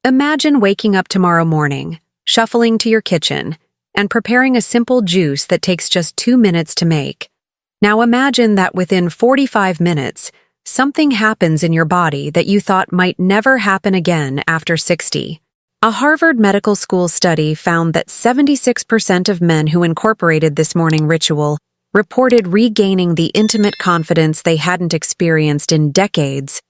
Imagine waking up tomorrow morning, shuffling to your kitchen, and preparing a simple juice that takes just 2 minutes to make. Now imagine that within 45 minutes, something happens in your body that you thought might never happen again after 60. A Harvard Medical School study found that 76% of men who incorporated this morning ritual reported regaining the intimate confidence they hadn't experienced in decades,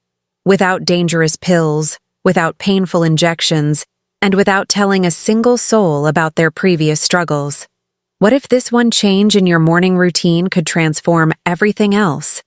without dangerous pills, without painful injections, and without telling a single soul about their previous struggles. What if this one change in your morning routine could transform everything else?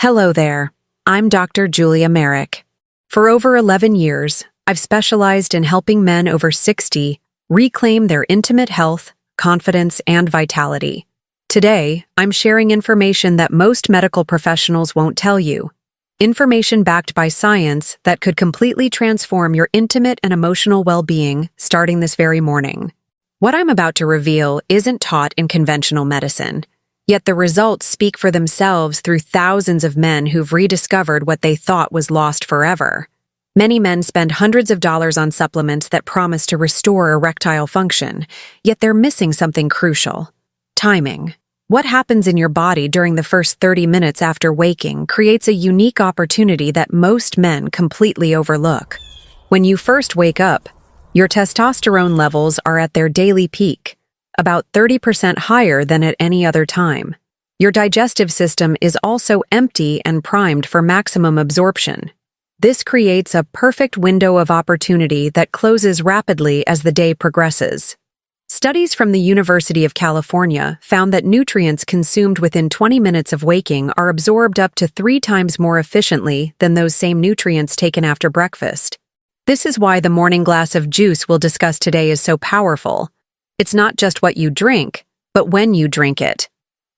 Hello there, I'm Dr. Julia Merrick. For over 11 years, I've specialized in helping men over 60 reclaim their intimate health, confidence, and vitality. Today, I'm sharing information that most medical professionals won't tell you. Information backed by science that could completely transform your intimate and emotional well-being starting this very morning. What I'm about to reveal isn't taught in conventional medicine, yet the results speak for themselves through thousands of men who've rediscovered what they thought was lost forever. Many men spend hundreds of dollars on supplements that promise to restore erectile function, yet they're missing something crucial: timing. What happens in your body during the first 30 minutes after waking creates a unique opportunity that most men completely overlook. When you first wake up, your testosterone levels are at their daily peak, about 30% higher than at any other time. Your digestive system is also empty and primed for maximum absorption. This creates a perfect window of opportunity that closes rapidly as the day progresses. Studies from the University of California found that nutrients consumed within 20 minutes of waking are absorbed up to 3 times more efficiently than those same nutrients taken after breakfast. This is why the morning glass of juice we'll discuss today is so powerful. It's not just what you drink, but when you drink it.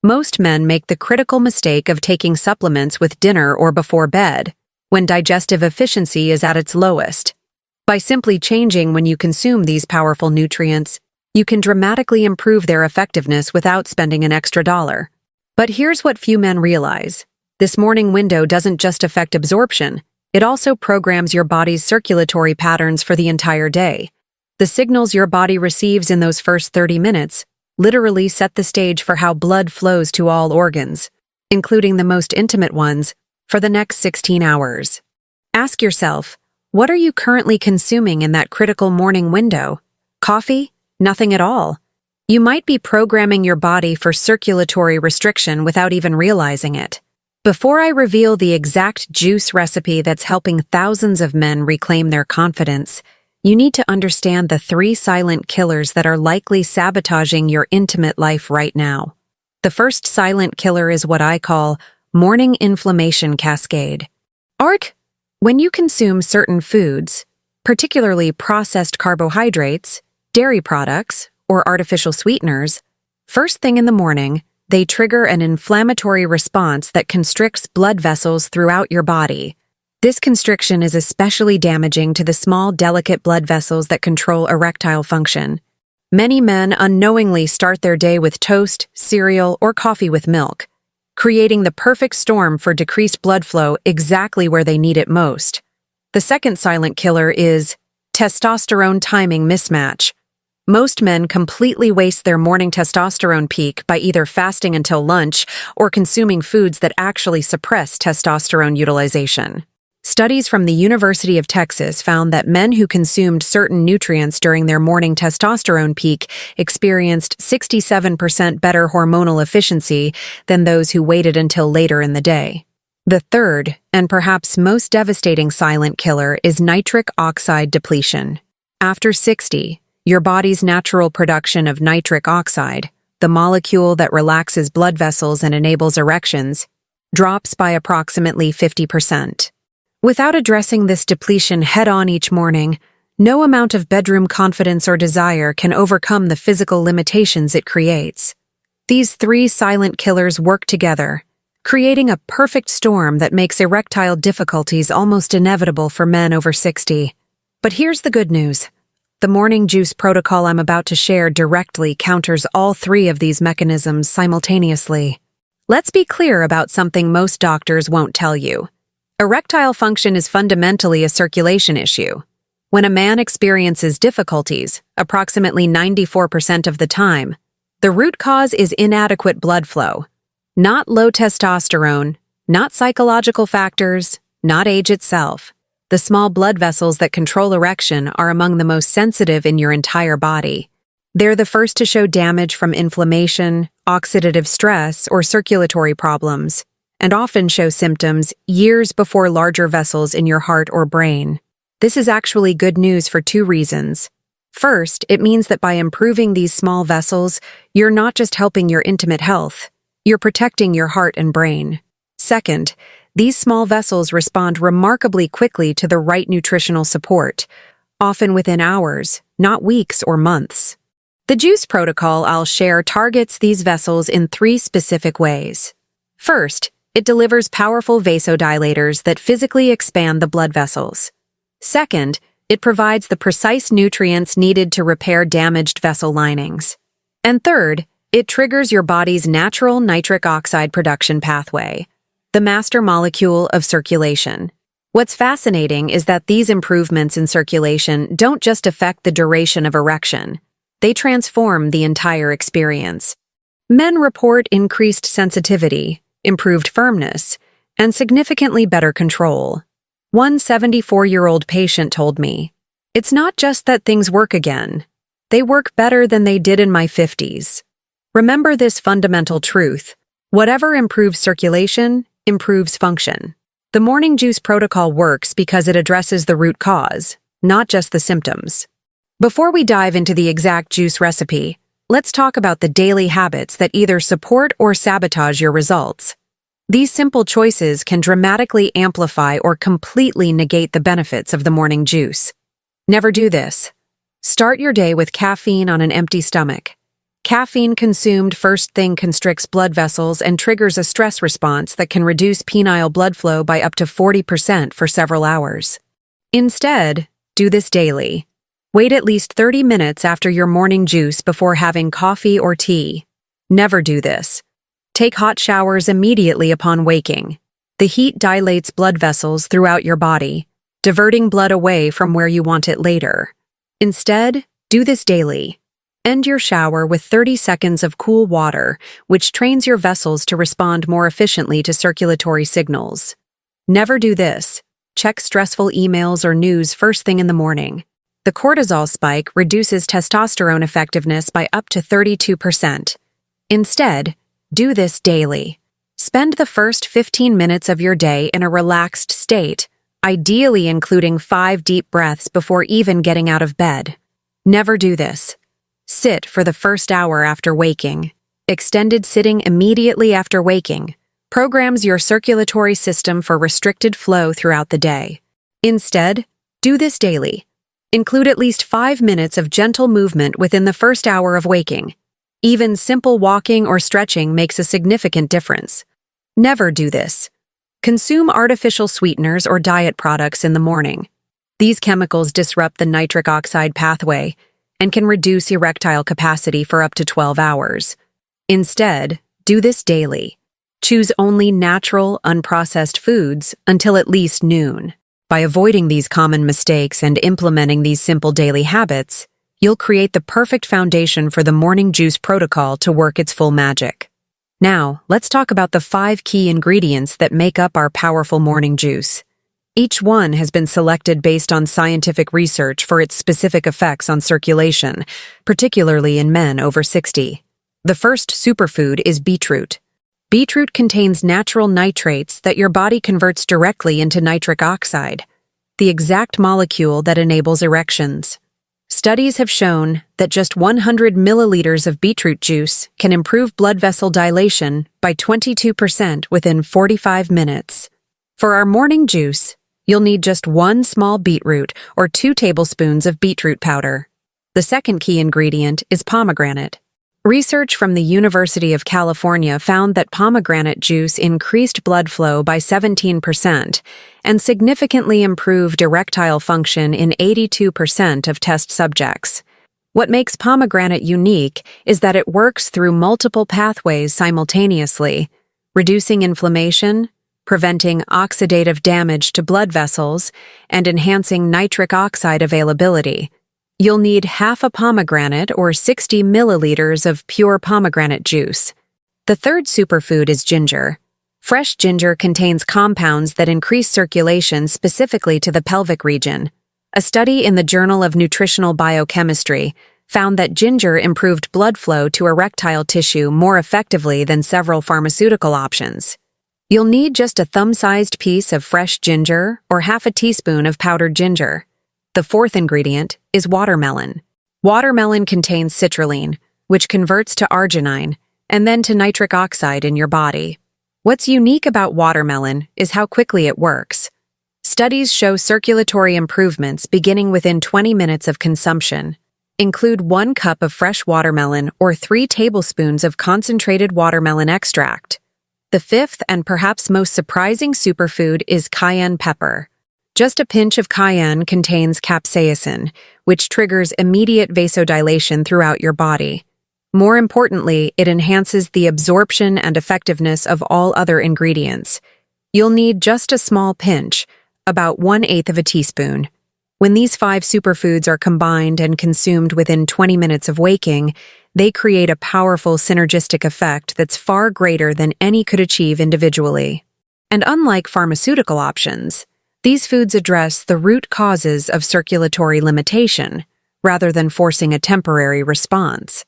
Most men make the critical mistake of taking supplements with dinner or before bed, when digestive efficiency is at its lowest. By simply changing when you consume these powerful nutrients, you can dramatically improve their effectiveness without spending an extra dollar. But here's what few men realize. This morning window doesn't just affect absorption, it also programs your body's circulatory patterns for the entire day. The signals your body receives in those first 30 minutes literally set the stage for how blood flows to all organs, including the most intimate ones, for the next 16 hours. Ask yourself, what are you currently consuming in that critical morning window? Coffee? Nothing at all. You might be programming your body for circulatory restriction without even realizing it. Before I reveal the exact juice recipe that's helping thousands of men reclaim their confidence, you need to understand the 3 silent killers that are likely sabotaging your intimate life right now. The first silent killer is what I call morning inflammation cascade. ARC, when you consume certain foods, particularly processed carbohydrates, dairy products, or artificial sweeteners, first thing in the morning, they trigger an inflammatory response that constricts blood vessels throughout your body. This constriction is especially damaging to the small, delicate blood vessels that control erectile function. Many men unknowingly start their day with toast, cereal, or coffee with milk, creating the perfect storm for decreased blood flow exactly where they need it most. The second silent killer is testosterone timing mismatch. Most men completely waste their morning testosterone peak by either fasting until lunch or consuming foods that actually suppress testosterone utilization. Studies from the University of Texas found that men who consumed certain nutrients during their morning testosterone peak experienced 67% better hormonal efficiency than those who waited until later in the day. The third, and perhaps most devastating silent killer, is nitric oxide depletion. After 60, your body's natural production of nitric oxide, the molecule that relaxes blood vessels and enables erections, drops by approximately 50%. Without addressing this depletion head-on each morning, no amount of bedroom confidence or desire can overcome the physical limitations it creates. These 3 silent killers work together, creating a perfect storm that makes erectile difficulties almost inevitable for men over 60. But here's the good news. The morning juice protocol I'm about to share directly counters all 3 of these mechanisms simultaneously. Let's be clear about something most doctors won't tell you. Erectile function is fundamentally a circulation issue. When a man experiences difficulties, approximately 94% of the time, the root cause is inadequate blood flow. Not low testosterone, not psychological factors, not age itself. The small blood vessels that control erection are among the most sensitive in your entire body. They're the first to show damage from inflammation, oxidative stress, or circulatory problems, and often show symptoms years before larger vessels in your heart or brain. This is actually good news for two reasons. First, it means that by improving these small vessels, you're not just helping your intimate health, you're protecting your heart and brain. Second, these small vessels respond remarkably quickly to the right nutritional support, often within hours, not weeks or months. The juice protocol I'll share targets these vessels in three specific ways. First, it delivers powerful vasodilators that physically expand the blood vessels. Second, it provides the precise nutrients needed to repair damaged vessel linings. And third, it triggers your body's natural nitric oxide production pathway, the master molecule of circulation. What's fascinating is that these improvements in circulation don't just affect the duration of erection, they transform the entire experience. Men report increased sensitivity, improved firmness, and significantly better control. One 74-year-old patient told me, "It's not just that things work again. They work better than they did in my 50s. Remember this fundamental truth. Whatever improves circulation, improves function. The morning juice protocol works because it addresses the root cause, not just the symptoms. Before we dive into the exact juice recipe, let's talk about the daily habits that either support or sabotage your results. These simple choices can dramatically amplify or completely negate the benefits of the morning juice. Never do this. Start your day with caffeine on an empty stomach. Caffeine consumed first thing constricts blood vessels and triggers a stress response that can reduce penile blood flow by up to 40% for several hours. Instead, do this daily. Wait at least 30 minutes after your morning juice before having coffee or tea. Never do this. Take hot showers immediately upon waking. The heat dilates blood vessels throughout your body, diverting blood away from where you want it later. Instead, do this daily. End your shower with 30 seconds of cool water, which trains your vessels to respond more efficiently to circulatory signals. Never do this. Check stressful emails or news first thing in the morning. The cortisol spike reduces testosterone effectiveness by up to 32%. Instead, do this daily. Spend the first 15 minutes of your day in a relaxed state, ideally including 5 deep breaths before even getting out of bed. Never do this. Sit for the first hour after waking. Extended sitting immediately after waking programs your circulatory system for restricted flow throughout the day. Instead, do this daily. Include at least 5 minutes of gentle movement within the first hour of waking. Even simple walking or stretching makes a significant difference. Never do this. Consume artificial sweeteners or diet products in the morning. These chemicals disrupt the nitric oxide pathway and can reduce erectile capacity for up to 12 hours. Instead, do this daily. Choose only natural, unprocessed foods until at least noon. By avoiding these common mistakes and implementing these simple daily habits, you'll create the perfect foundation for the morning juice protocol to work its full magic. Now, let's talk about the 5 key ingredients that make up our powerful morning juice. Each one has been selected based on scientific research for its specific effects on circulation, particularly in men over 60. The first superfood is beetroot. Beetroot contains natural nitrates that your body converts directly into nitric oxide, the exact molecule that enables erections. Studies have shown that just 100 milliliters of beetroot juice can improve blood vessel dilation by 22% within 45 minutes. For our morning juice, you'll need just 1 small beetroot or 2 tablespoons of beetroot powder. The second key ingredient is pomegranate. Research from the University of California found that pomegranate juice increased blood flow by 17% and significantly improved erectile function in 82% of test subjects. What makes pomegranate unique is that it works through multiple pathways simultaneously, reducing inflammation, preventing oxidative damage to blood vessels and enhancing nitric oxide availability. You'll need half a pomegranate or 60 milliliters of pure pomegranate juice. The third superfood is ginger. Fresh ginger contains compounds that increase circulation specifically to the pelvic region. A study in the Journal of Nutritional Biochemistry found that ginger improved blood flow to erectile tissue more effectively than several pharmaceutical options. You'll need just a thumb-sized piece of fresh ginger or half a teaspoon of powdered ginger. The fourth ingredient is watermelon. Watermelon contains citrulline, which converts to arginine and then to nitric oxide in your body. What's unique about watermelon is how quickly it works. Studies show circulatory improvements beginning within 20 minutes of consumption. Include 1 cup of fresh watermelon or 3 tablespoons of concentrated watermelon extract. The fifth and perhaps most surprising superfood is cayenne pepper. Just a pinch of cayenne contains capsaicin, which triggers immediate vasodilation throughout your body. More importantly, it enhances the absorption and effectiveness of all other ingredients. You'll need just a small pinch, about 1/8 of a teaspoon. When these 5 superfoods are combined and consumed within 20 minutes of waking, they create a powerful synergistic effect that's far greater than any could achieve individually. And unlike pharmaceutical options, these foods address the root causes of circulatory limitation, rather than forcing a temporary response.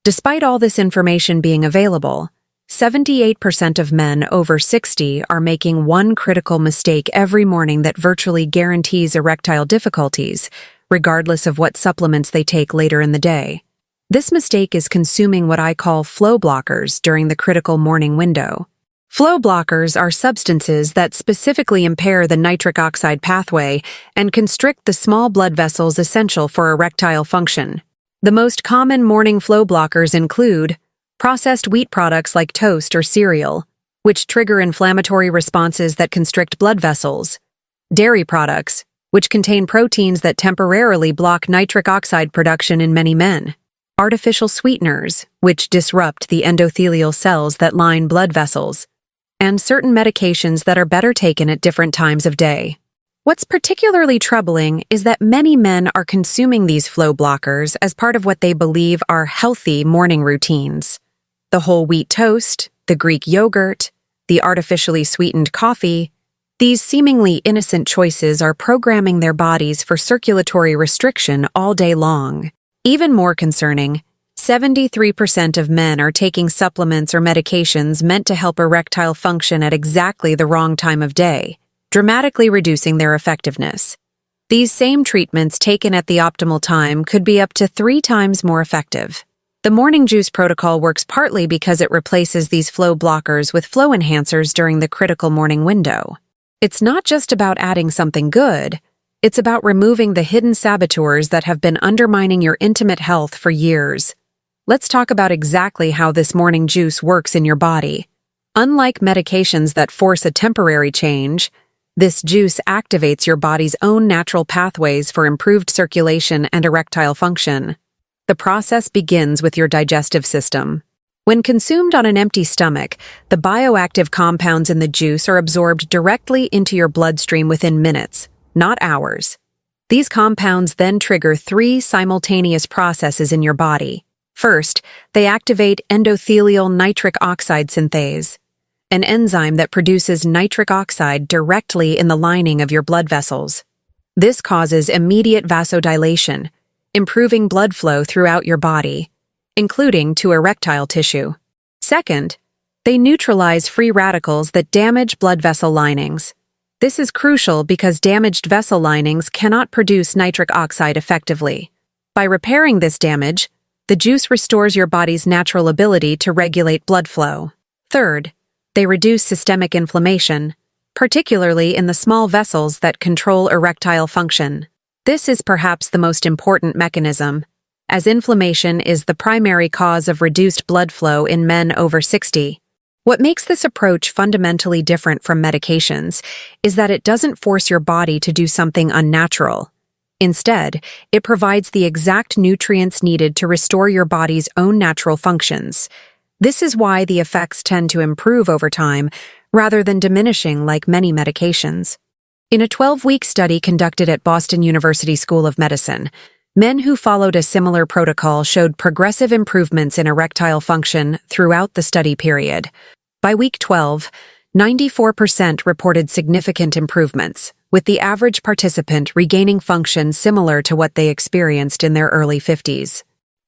Despite all this information being available, 78% of men over 60 are making one critical mistake every morning that virtually guarantees erectile difficulties, regardless of what supplements they take later in the day. This mistake is consuming what I call flow blockers during the critical morning window. Flow blockers are substances that specifically impair the nitric oxide pathway and constrict the small blood vessels essential for erectile function. The most common morning flow blockers include processed wheat products like toast or cereal, which trigger inflammatory responses that constrict blood vessels, dairy products, which contain proteins that temporarily block nitric oxide production in many men, artificial sweeteners, which disrupt the endothelial cells that line blood vessels, and certain medications that are better taken at different times of day. What's particularly troubling is that many men are consuming these flow blockers as part of what they believe are healthy morning routines. The whole wheat toast, the Greek yogurt, the artificially sweetened coffee, these seemingly innocent choices are programming their bodies for circulatory restriction all day long. Even more concerning, 73% of men are taking supplements or medications meant to help erectile function at exactly the wrong time of day, dramatically reducing their effectiveness. These same treatments taken at the optimal time could be up to 3 times more effective. The morning juice protocol works partly because it replaces these flow blockers with flow enhancers during the critical morning window. It's not just about adding something good, it's about removing the hidden saboteurs that have been undermining your intimate health for years. Let's talk about exactly how this morning juice works in your body. Unlike medications that force a temporary change, this juice activates your body's own natural pathways for improved circulation and erectile function. The process begins with your digestive system. When consumed on an empty stomach, the bioactive compounds in the juice are absorbed directly into your bloodstream within minutes, not hours. These compounds then trigger 3 simultaneous processes in your body. First, they activate endothelial nitric oxide synthase, an enzyme that produces nitric oxide directly in the lining of your blood vessels. This causes immediate vasodilation, improving blood flow throughout your body, including to erectile tissue. Second, they neutralize free radicals that damage blood vessel linings. This is crucial because damaged vessel linings cannot produce nitric oxide effectively. By repairing this damage, the juice restores your body's natural ability to regulate blood flow. Third, they reduce systemic inflammation, particularly in the small vessels that control erectile function. This is perhaps the most important mechanism, as inflammation is the primary cause of reduced blood flow in men over 60. What makes this approach fundamentally different from medications is that it doesn't force your body to do something unnatural. Instead, it provides the exact nutrients needed to restore your body's own natural functions. This is why the effects tend to improve over time rather than diminishing like many medications. In a 12-week study conducted at Boston University School of Medicine, men who followed a similar protocol showed progressive improvements in erectile function throughout the study period. By week 12, 94% reported significant improvements, with the average participant regaining function similar to what they experienced in their early 50s.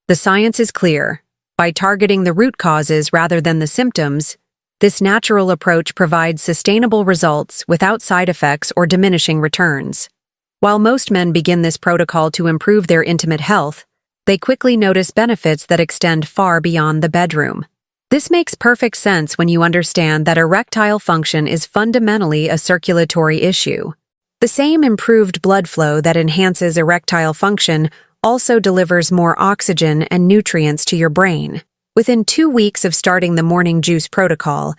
The science is clear. By targeting the root causes rather than the symptoms, this natural approach provides sustainable results without side effects or diminishing returns. While most men begin this protocol to improve their intimate health, they quickly notice benefits that extend far beyond the bedroom. This makes perfect sense when you understand that erectile function is fundamentally a circulatory issue. The same improved blood flow that enhances erectile function also delivers more oxygen and nutrients to your brain. Within 2 weeks of starting the morning juice protocol,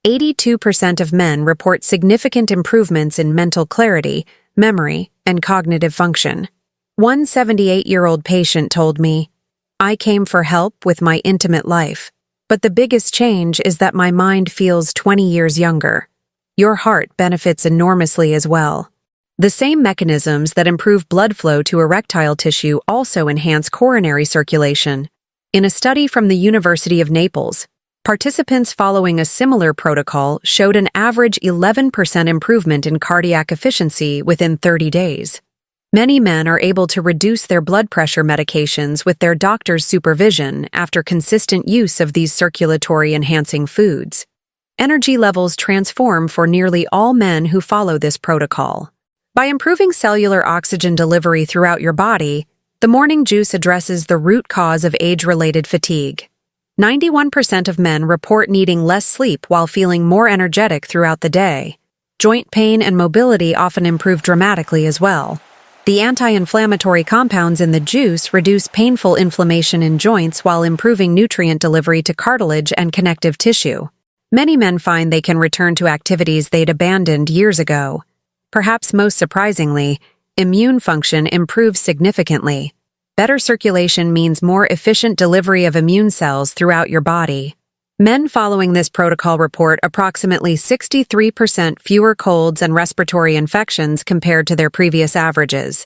82% of men report significant improvements in mental clarity, memory, and cognitive function. One 78-year-old patient told me, "I came for help with my intimate life, but the biggest change is that my mind feels 20 years younger. Your heart benefits enormously as well." The same mechanisms that improve blood flow to erectile tissue also enhance coronary circulation. In a study from the University of Naples, participants following a similar protocol showed an average 11% improvement in cardiac efficiency within 30 days. Many men are able to reduce their blood pressure medications with their doctor's supervision after consistent use of these circulatory-enhancing foods. Energy levels transform for nearly all men who follow this protocol. By improving cellular oxygen delivery throughout your body, the morning juice addresses the root cause of age-related fatigue. 91% of men report needing less sleep while feeling more energetic throughout the day. Joint pain and mobility often improve dramatically as well. The anti-inflammatory compounds in the juice reduce painful inflammation in joints while improving nutrient delivery to cartilage and connective tissue. Many men find they can return to activities they'd abandoned years ago. Perhaps most surprisingly, immune function improves significantly. Better circulation means more efficient delivery of immune cells throughout your body. Men following this protocol report approximately 63% fewer colds and respiratory infections compared to their previous averages.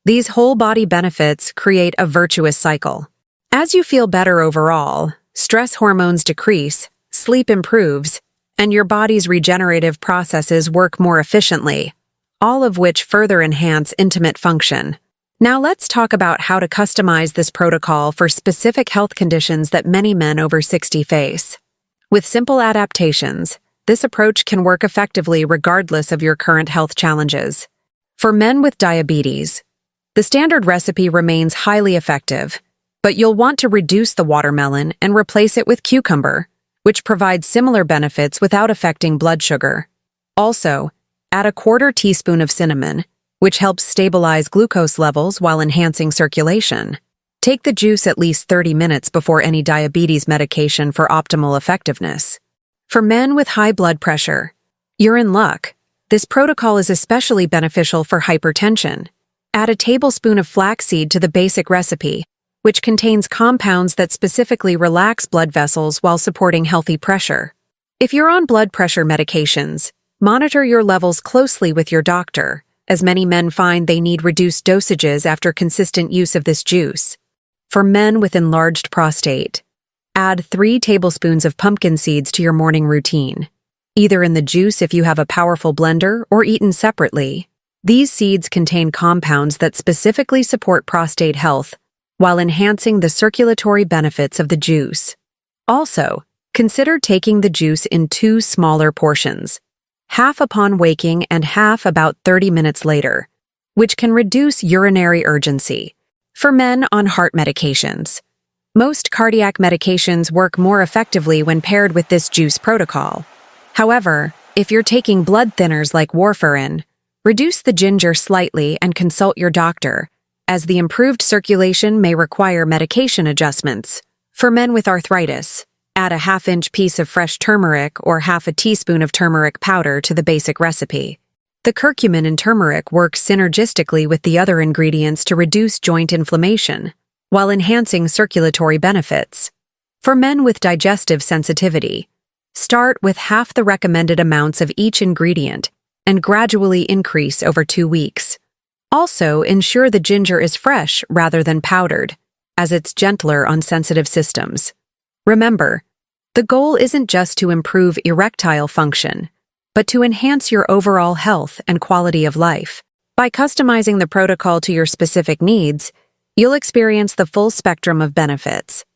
These whole-body benefits create a virtuous cycle. As you feel better overall, stress hormones decrease, sleep improves, and your body's regenerative processes work more efficiently, all of which further enhance intimate function. Now let's talk about how to customize this protocol for specific health conditions that many men over 60 face. With simple adaptations, this approach can work effectively regardless of your current health challenges. For men with diabetes, the standard recipe remains highly effective, but you'll want to reduce the watermelon and replace it with cucumber, which provides similar benefits without affecting blood sugar. Also, add a 1/4 teaspoon of cinnamon, which helps stabilize glucose levels while enhancing circulation. Take the juice at least 30 minutes before any diabetes medication for optimal effectiveness. For men with high blood pressure, you're in luck. This protocol is especially beneficial for hypertension. Add a tablespoon of flaxseed to the basic recipe, which contains compounds that specifically relax blood vessels while supporting healthy pressure. If you're on blood pressure medications, monitor your levels closely with your doctor, as many men find they need reduced dosages after consistent use of this juice. For men with enlarged prostate, add 3 tablespoons of pumpkin seeds to your morning routine, either in the juice if you have a powerful blender or eaten separately. These seeds contain compounds that specifically support prostate health while enhancing the circulatory benefits of the juice. Also, consider taking the juice in 2 smaller portions, half upon waking and half about 30 minutes later, which can reduce urinary urgency. For men on heart medications, most cardiac medications work more effectively when paired with this juice protocol. However, if you're taking blood thinners like warfarin, reduce the ginger slightly and consult your doctor, as the improved circulation may require medication adjustments. For men with arthritis, add a 1/2-inch piece of fresh turmeric or half a teaspoon of turmeric powder to the basic recipe. The curcumin in turmeric works synergistically with the other ingredients to reduce joint inflammation, while enhancing circulatory benefits. For men with digestive sensitivity, start with half the recommended amounts of each ingredient and gradually increase over 2 weeks. Also, ensure the ginger is fresh rather than powdered, as it's gentler on sensitive systems. Remember, the goal isn't just to improve erectile function, but to enhance your overall health and quality of life. By customizing the protocol to your specific needs, you'll experience the full spectrum of benefits.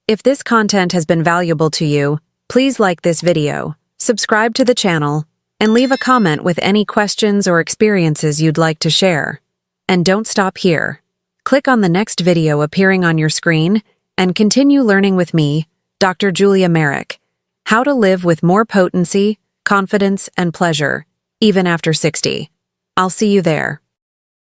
If this content has been valuable to you, please like this video, subscribe to the channel, and leave a comment with any questions or experiences you'd like to share. And don't stop here. Click on the next video appearing on your screen and continue learning with me, Dr. Julia Merrick, how to live with more potency, confidence, and pleasure, even after 60. I'll see you there.